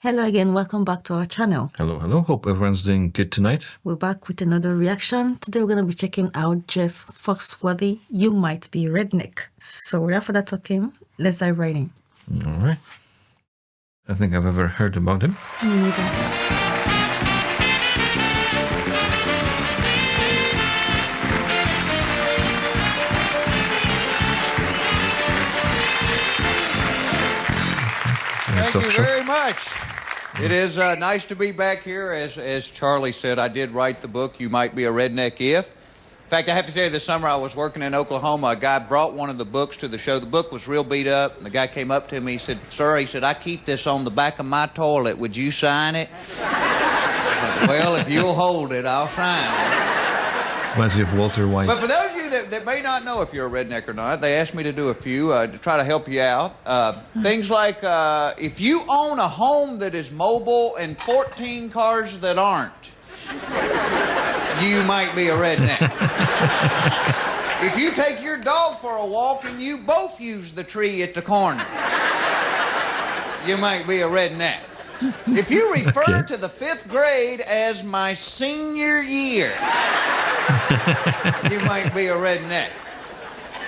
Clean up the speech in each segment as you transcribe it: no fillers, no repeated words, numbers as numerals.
Hello again, welcome back to our channel. Hello, hello. Hope everyone's doing good tonight. We're back with another reaction. Today we're going to be checking out Jeff Foxworthy, You Might Be Redneck. So without further talking, let's dive right in. All right. I think I've ever heard about him. Me neither. Thank you very much. It is nice to be back here. As Charlie said, I did write the book, You Might Be a Redneck If. In fact, I have to tell you, this summer I was working in Oklahoma. A guy brought one of the books to the show. The book was real beat up. And the guy came up to me. He said, "Sir," he said, "I keep this on the back of my toilet. Would you sign it?" I said, "Well, if you'll hold it, I'll sign it." Reminds me of Walter White. But for those of you that may not know if you're a redneck or not, they asked me to do a few to try to help you out. Things like if you own a home that is mobile and 14 cars that aren't, you might be a redneck. If you take your dog for a walk and you both use the tree at the corner, you might be a redneck. If you refer to the 5th grade as my senior year, you might be a redneck.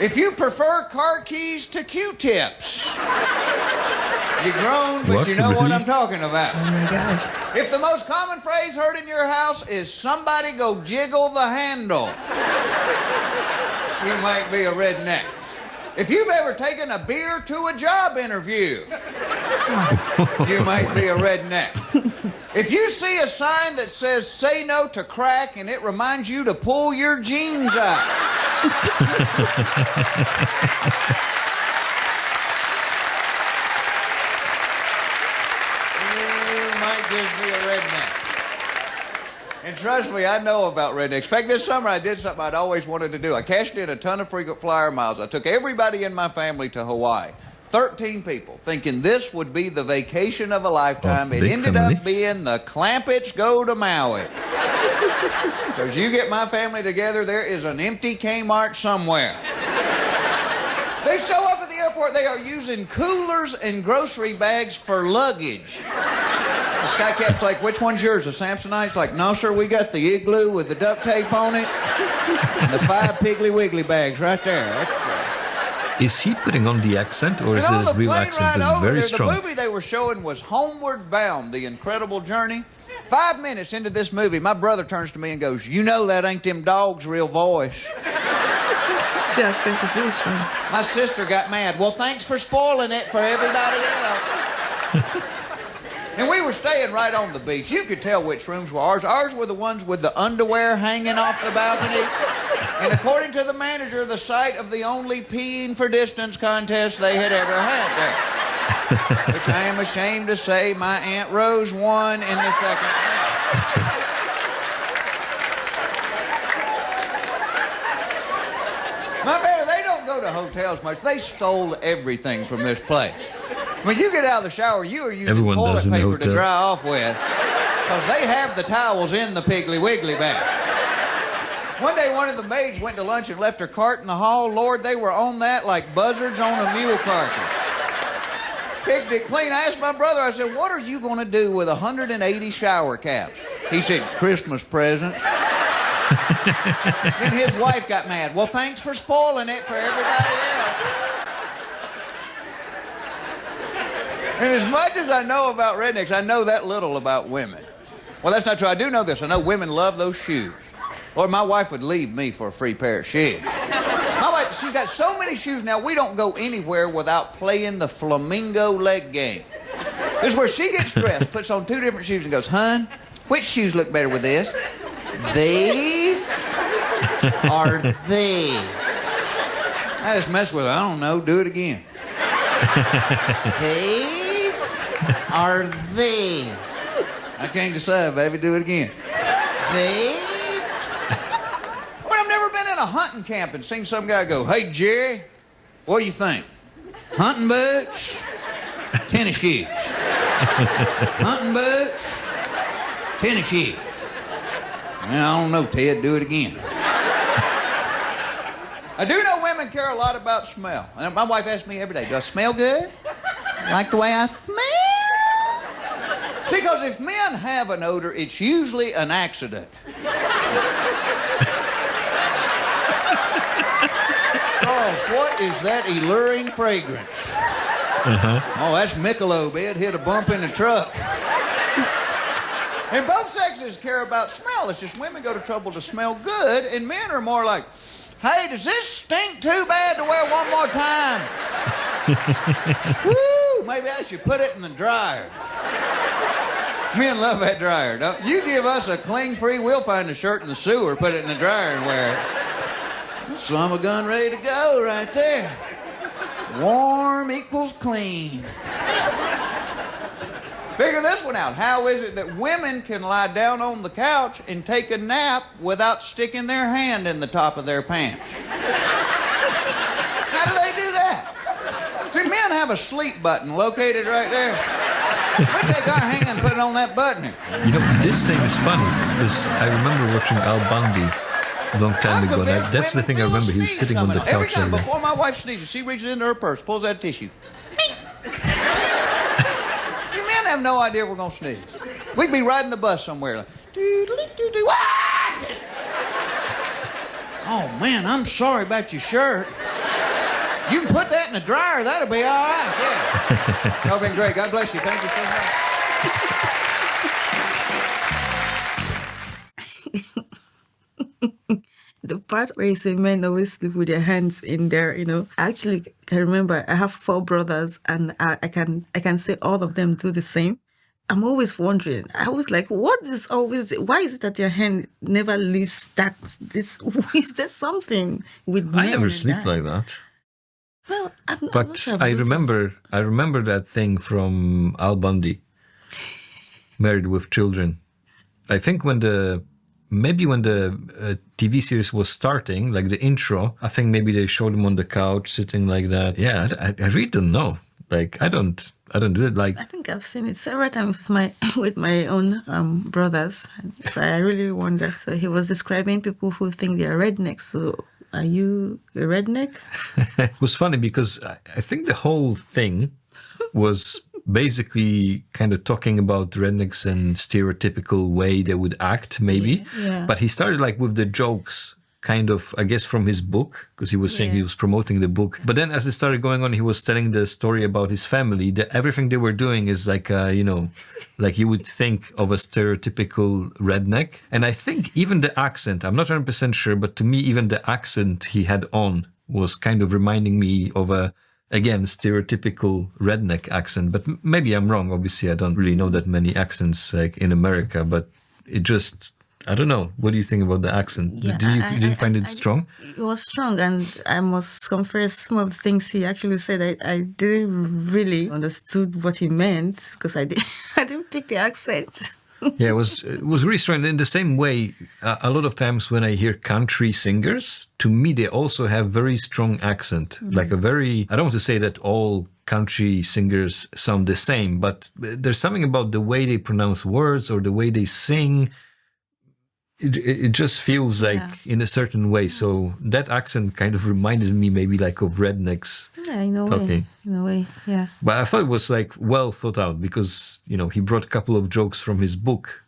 If you prefer car keys to Q-tips, you're grown, but you know what I'm talking about. Oh my gosh. If the most common phrase heard in your house is "somebody go jiggle the handle," you might be a redneck. If you've ever taken a beer to a job interview, you might be a redneck. If you see a sign that says "say no to crack" and it reminds you to pull your jeans out, you might just be a redneck. And trust me, I know about rednecks. In fact, this summer I did something I'd always wanted to do. I cashed in a ton of frequent flyer miles. I took everybody in my family to Hawaii. 13 people, thinking this would be the vacation of a lifetime. It ended up being the Clampets go to Maui. Because you get my family together, there is an empty Kmart somewhere. They show up at the airport, they are using coolers and grocery bags for luggage. The sky cap's like, "Which one's yours, the Samsonite's?" Like, "No, sir, we got the Igloo with the duct tape on it. And the 5 Piggly Wiggly bags right there." Is he putting on the accent, or is his real accent very strong? The movie they were showing was Homeward Bound, The Incredible Journey. 5 minutes into this movie, my brother turns to me and goes, "You know that ain't them dogs' real voice." The accent is really strong. My sister got mad. "Well, thanks for spoiling it for everybody else." And we were staying right on the beach. You could tell which rooms were ours. Ours were the ones with the underwear hanging off the balcony. And according to the manager, the site of the only peeing for distance contest they had ever had there. Which I am ashamed to say my Aunt Rose won in the second round. My man, they don't go to hotels much. They stole everything from this place. When you get out of the shower, you are using toilet paper to dry off with, because they have the towels in the Piggly Wiggly bag. One day, one of the maids went to lunch and left her cart in the hall. Lord, they were on that like buzzards on a mule carcass. Picked it clean. I asked my brother, I said, "What are you going to do with 180 shower caps?" He said, "Christmas presents." Then his wife got mad. "Well, thanks for spoiling it for everybody else." And as much as I know about rednecks, I know that little about women. Well, that's not true. I do know this. I know women love those shoes. Lord, my wife would leave me for a free pair of shoes. My wife, she's got so many shoes now, we don't go anywhere without playing the flamingo leg game. This is where she gets dressed, puts on 2 different shoes and goes, "Hun, which shoes look better with this? These or these?" I just mess with her. I don't know. Do it again. These or these? I can't decide, baby. Do it again. These? I've never been in a hunting camp and seen some guy go, "Hey, Jerry, what do you think? Hunting boots, tennis shoes. Hunting boots, tennis shoes." Well, I don't know, Ted. Do it again. I do know women care a lot about smell. And my wife asks me every day, "Do I smell good? Like the way I smell?" See, because if men have an odor, it's usually an accident. Charles, what is that alluring fragrance? Oh, that's Michelob. It hit a bump in the truck. And both sexes care about smell. It's just women go to trouble to smell good, and men are more like, hey, does this stink too bad to wear one more time? Woo, maybe I should put it in the dryer. Men love that dryer. Don't you give us a cling-free, we'll find a shirt in the sewer, put it in the dryer and wear it. Summer gun ready to go right there. Warm equals clean. Figure this one out. How is it that women can lie down on the couch and take a nap without sticking their hand in the top of their pants? How do they do that? See, men have a sleep button located right there. We take our hand and put it on that button. You know, this thing is funny because I remember watching Al Bundy a long time ago. That's the thing I remember. He was sitting on the couch every time like before my wife sneezes, she reaches into her purse, pulls out a tissue. You men have no idea we're gonna sneeze. We'd be riding the bus somewhere like, doo-doo-doo-doo-doo. Oh man, I'm sorry about your shirt. You can put that in the dryer, that'll be all right. Yeah. Y'all been great. God bless you. Thank you so much. The part where you say men always sleep with their hands in there, actually, I remember I have 4 brothers, and I can say all of them do the same. I'm always wondering. I was like, what is always? Why is it that your hand never leaves that? Is there something with men? I never and sleep that? like that. Well, I'm not But sure I I've noticed. remember that thing from Al Bundy, Married with Children. I think when the TV series was starting, like the intro, I think maybe they showed him on the couch sitting like that. Yeah, I really don't know. Like I don't do it. Like I think I've seen it several times with my own brothers. So I really wonder. So he was describing people who think they are rednecks. So are you a redneck? it was funny because I think the whole thing was basically kind of talking about rednecks and stereotypical way they would act, maybe. Yeah. But he started like with the jokes, kind of, I guess, from his book, because he was saying he was promoting the book. But then as it started going on, he was telling the story about his family, that everything they were doing is like, like you would think of a stereotypical redneck. And I think even the accent, I'm not 100% sure, but to me, even the accent he had on was kind of reminding me of a, again, stereotypical redneck accent. But maybe I'm wrong. Obviously, I don't really know that many accents like in America, but it just... I don't know. What do you think about the accent? Yeah, Did you find it strong? It was strong, and I must confess, some of the things he actually said, I didn't really understood what he meant because I didn't pick the accent. Yeah, it was really strong. In the same way, a lot of times when I hear country singers, to me they also have very strong accent, like a very. I don't want to say that all country singers sound the same, but there's something about the way they pronounce words or the way they sing. It just feels like in a certain way. So that accent kind of reminded me maybe like of rednecks. Yeah, in a way, yeah. But I thought it was like well thought out because, he brought a couple of jokes from his book.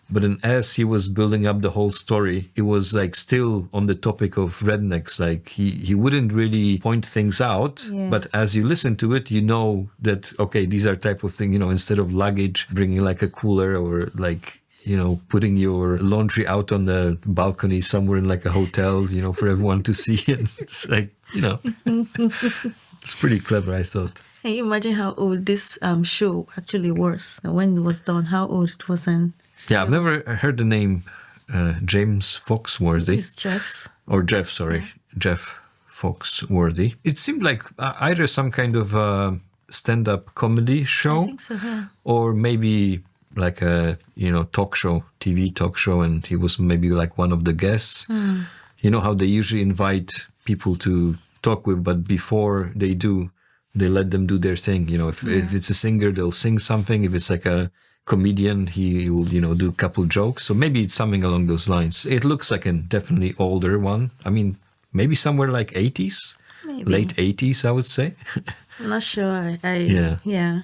But then as he was building up the whole story, it was like still on the topic of rednecks. Like he wouldn't really point things out. Yeah. But as you listen to it, you know that, okay, these are type of thing, instead of luggage, bringing like a cooler or like... putting your laundry out on the balcony somewhere in like a hotel, for everyone to see. It's like, it's pretty clever, I thought. Can you imagine how old this show actually was? When it was done, how old it was? Yeah, I've never heard the name James Foxworthy. It's Jeff. Or Jeff, sorry. Yeah. Jeff Foxworthy. It seemed like either some kind of stand-up comedy show. I think so, yeah. Or maybe... like a talk show, TV talk show, and he was maybe like one of the guests. You know how they usually invite people to talk with, but before they do, they let them do their thing. If it's a singer, they'll sing something. If it's like a comedian, he will do a couple jokes. So maybe it's something along those lines. It looks like a definitely older one. I mean, maybe somewhere like 80s, maybe. Late 80s, I would say. I'm not sure. Yeah. Yeah,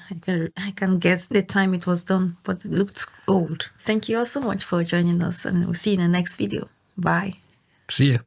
I can guess the time it was done, but it looked old. Thank you all so much for joining us, and we'll see you in the next video. Bye. See ya.